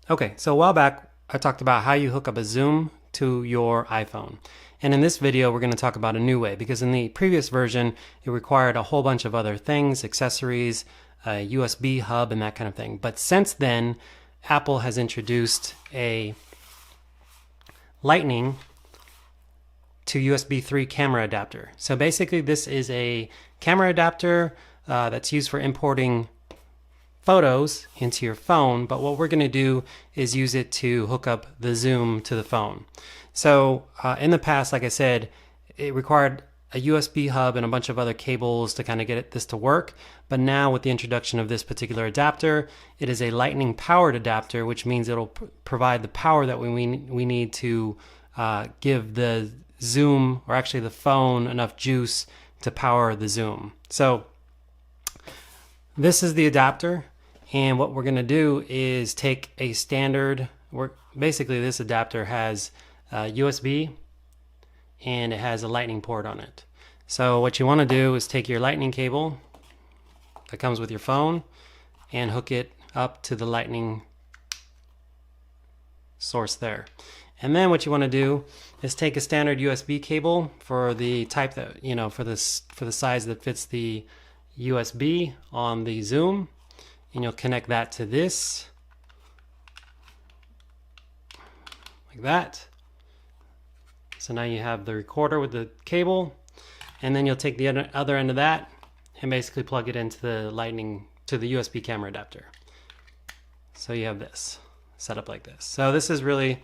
Okay, so a while back I talked about how you hook up a Zoom to your iPhone. And in this video we're going to talk about a new way, because in the previous version it required a whole bunch of other things, accessories, a USB hub and that kind of thing. But since then Apple has introduced a Lightning to USB 3 camera adapter. So basically this is a camera adapter that's used for importing photos into your phone, but what we're going to do is use it to hook up the Zoom to the phone. So in the past, like I said, it required a USB hub and a bunch of other cables to kind of get this to work. But now with the introduction of this particular adapter, it is a lightning powered adapter, which means it'll provide the power that we need to give the Zoom, or actually the phone, enough juice to power the Zoom. So this is the adapter, and what we're going to do is take a standard, basically this adapter has USB and it has a lightning port on it. So what you want to do is take your lightning cable that comes with your phone and hook it up to the lightning source there. And then what you want to do is take a standard USB cable for the type that, for the size that fits the USB on the Zoom, and you'll connect that to this like that. So now you have the recorder with the cable, and then you'll take the other end of that and basically plug it into the USB camera adapter. So you have this set up like this. So this is really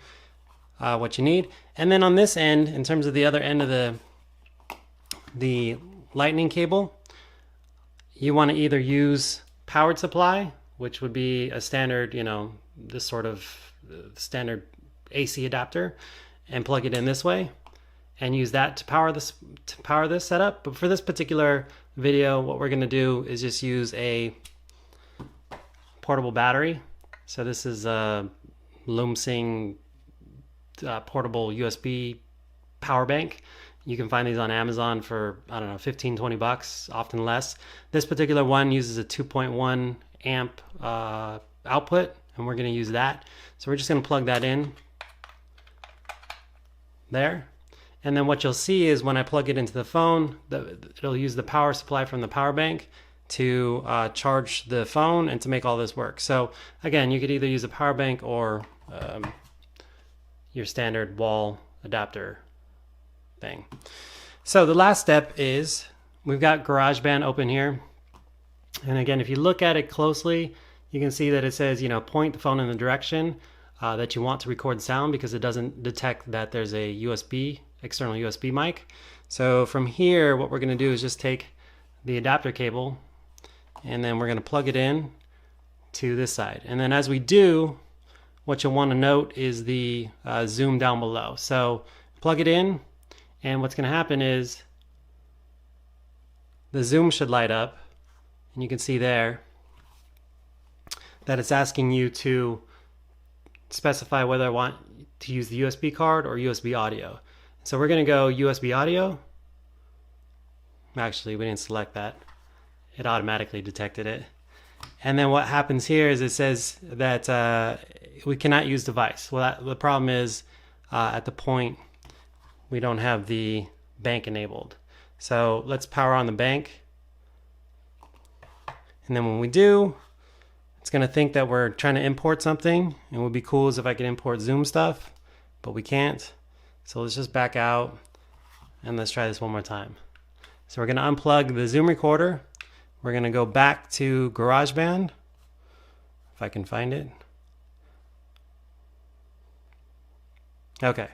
what you need. And then on this end, in terms of the other end of the lightning cable, you want to either use powered supply, which would be a standard, this sort of standard AC adapter, and plug it in this way and use that to power this setup. But for this particular video, what we're going to do is just use a portable battery. So this is a Lumsing portable USB power bank. You can find these on Amazon for, I don't know, 15, 20 bucks, often less. This particular one uses a 2.1 amp output, and we're going to use that. So we're just going to plug that in there. And then what you'll see is when I plug it into the phone, it'll use the power supply from the power bank to charge the phone and to make all this work. So again, you could either use a power bank or your standard wall adapter thing. So the last step is we've got GarageBand open here. And again, if you look at it closely, you can see that it says, point the phone in the direction that you want to record sound, because it doesn't detect that there's a external USB mic. So from here, what we're going to do is just take the adapter cable and then we're going to plug it in to this side. And then as we do, what you'll want to note is the Zoom down below. So plug it in, and what's going to happen is the Zoom should light up, and you can see there that it's asking you to specify whether I want to use the USB card or USB audio. So we're going to go USB audio. Actually, we didn't select that. It automatically detected it. And then what happens here is it says that we cannot use device. Well, the problem is at the point we don't have the bank enabled. So let's power on the bank. And then when we do, it's going to think that we're trying to import something. And it would be cool as if I could import Zoom stuff, but we can't. So let's just back out and let's try this one more time. So we're going to unplug the Zoom recorder. We're going to go back to GarageBand, if I can find it. Okay,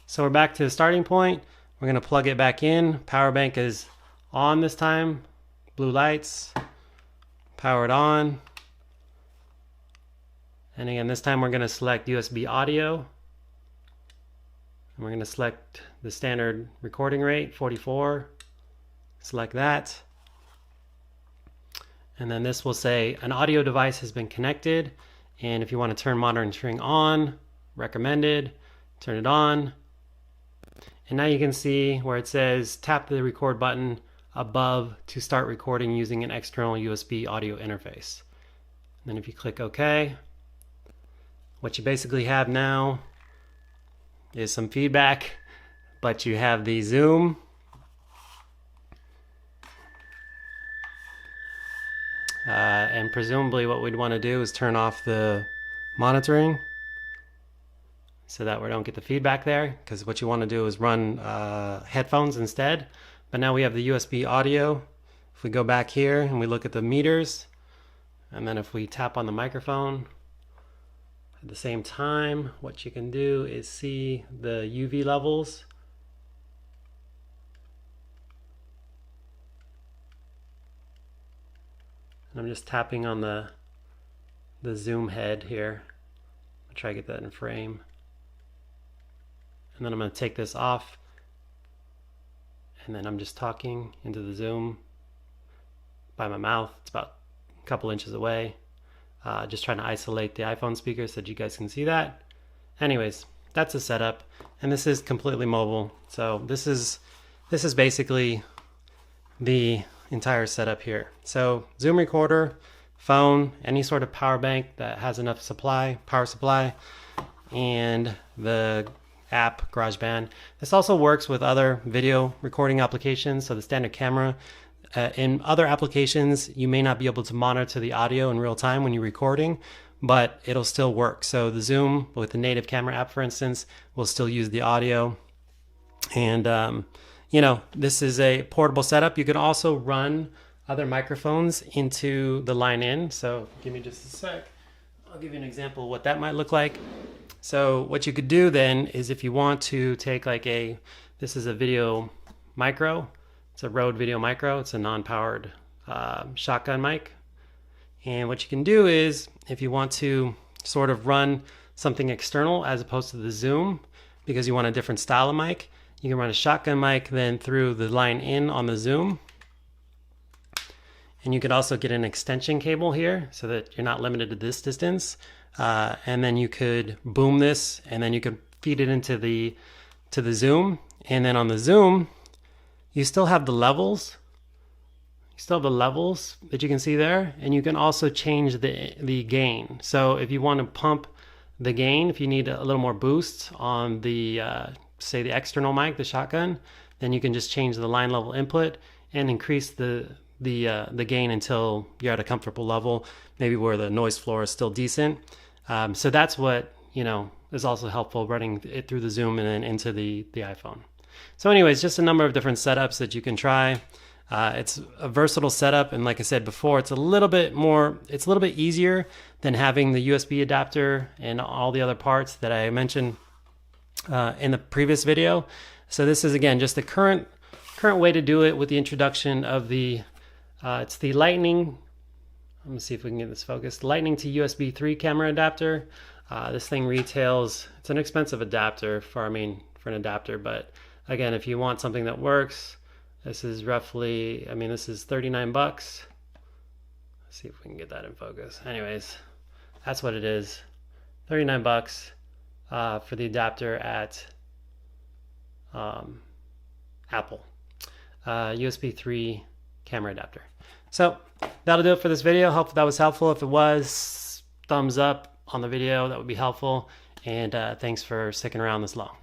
so we're back to the starting point. We're going to plug it back in. Power bank is on this time. Blue lights, powered on. And again, this time we're going to select USB audio. And we're going to select the standard recording rate, 44. Select that. And then this will say an audio device has been connected. And if you want to turn monitoring on, recommended, turn it on. And now you can see where it says tap the record button above to start recording using an external USB audio interface. And then if you click OK, what you basically have now is some feedback, but you have the zoom. And presumably what we'd want to do is turn off the monitoring so that we don't get the feedback there, because what you want to do is run headphones instead. But now we have the USB audio. If we go back here and we look at the meters, and then if we tap on the microphone at the same time, what you can do is see the UV levels. I'm just tapping on the zoom head here. I'll try to get that in frame. And then I'm going to take this off. And then I'm just talking into the zoom by my mouth. It's about a couple inches away. Just trying to isolate the iPhone speaker so that you guys can see that. Anyways, that's the setup. And this is completely mobile. So this is basically the entire setup here. So zoom recorder, phone, any sort of power bank that has enough power supply, and the app GarageBand. This also works with other video recording applications. So the standard camera, in other applications you may not be able to monitor the audio in real time when you're recording, but it'll still work. So the zoom with the native camera app, for instance, will still use the audio. And you know, this is a portable setup. You can also run other microphones into the line in. So give me just a sec. I'll give you an example of what that might look like. So what you could do then is, if you want to take like this is a video micro. It's a Rode Video Micro. It's a non-powered shotgun mic. And what you can do is, if you want to sort of run something external as opposed to the zoom, because you want a different style of mic, you can run a shotgun mic then through the line in on the zoom. And you could also get an extension cable here so that you're not limited to this distance. And then you could boom this, and then you could feed it into the zoom. And then on the zoom, you still have the levels. You still have the levels that you can see there. And you can also change the gain. So if you want to pump the gain, if you need a little more boost on the say the external mic, the shotgun, then you can just change the line level input and increase the gain until you're at a comfortable level, maybe where the noise floor is still decent. So that's what, you know, is also helpful, running it through the zoom and then into the iPhone. So anyways, just a number of different setups that you can try. It's a versatile setup, and like I said before, it's a little bit easier than having the USB adapter and all the other parts that I mentioned in the previous video. So this is, again, just the current way to do it with the introduction of the it's the Lightning. Let me see if we can get this focused. Lightning to USB 3 camera adapter. This thing retails, it's an expensive adapter for an adapter, but again, if you want something that works, this is roughly, this is 39 bucks. Let's see if we can get that in focus. Anyways, that's what it is. 39 bucks for the adapter at Apple. USB 3 camera adapter. So that'll do it for this video. Hope that was helpful. If it was, thumbs up on the video, that would be helpful. And thanks for sticking around this long.